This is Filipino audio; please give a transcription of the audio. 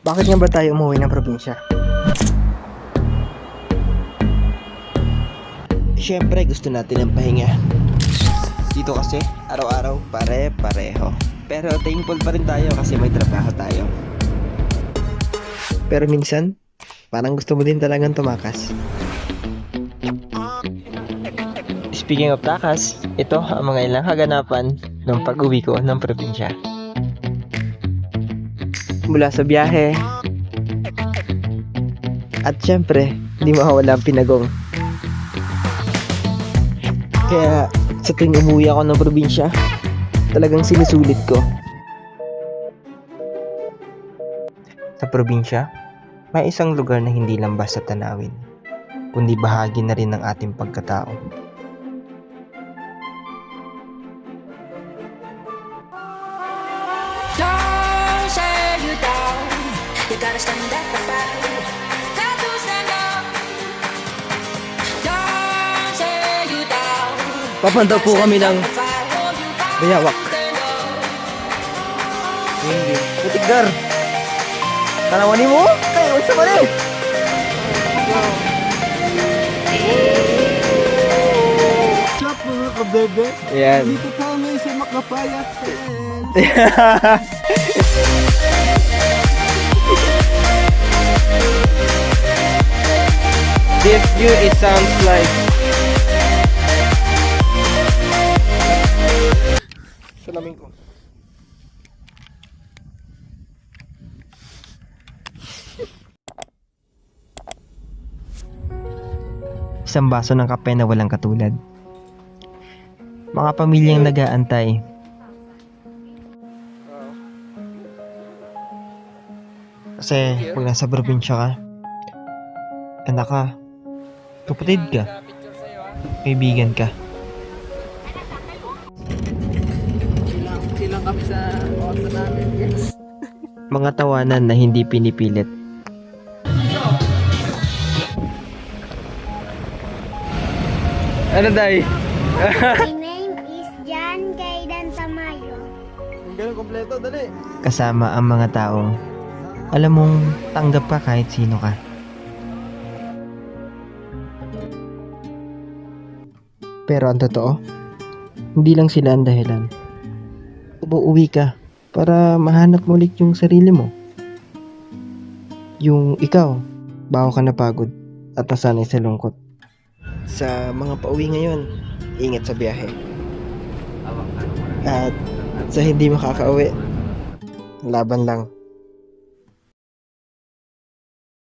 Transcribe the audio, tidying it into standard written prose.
Bakit nga ba tayo umuwi ng probinsya? Siyempre, gusto natin ng pahinga. Dito kasi, araw-araw, pare-pareho. Pero thankful pa rin tayo kasi may trabaho tayo. Pero minsan, parang gusto mo din talagang tumakas. Speaking of takas, ito ang mga ilang kaganapan ng pag-uwi ko ng probinsya. Mula sa biyahe, at syempre, di mawawala ang pinagong. Kaya sa tuwing umuwi ako ng probinsya, talagang sinusulit ko. Sa probinsya, may isang lugar na hindi lang basta tanawin, kundi bahagi na rin ng ating pagkatao. Don't say you down. You gotta stand up and fight. Got to stand up. Don't say you down. Papunta po kami ng Bayawak. Hindi. Putigdar. Tanawanin mo? Kaya, unsa man eh? What's up mga kabebe? Ayan. Dito kami sa Makapayat. This view it sounds like salamin ko. Isang baso ng kape na walang katulad. Mga pamilyang nag-aantay. Kasi pag nasa probinsya ka, anak ka, kapatid ka, kaibigan ka. Silang kami sa auto namin, guys. Mga tawanan na hindi pinipilit. Ano day? My name is Jan Kaidan Tamayo. Ang ganun kompleto, dali. Kasama ang mga taong alam mong tanggap ka kahit sino ka. Pero ang totoo, hindi lang sila ang dahilan. Umuwi ka para mahanap mo ulit yung sarili mo. Yung ikaw, bago ka napagod at nasanay sa lungkot. Sa mga pauwi ngayon, ingat sa biyahe. At sa hindi makakauwi, laban lang.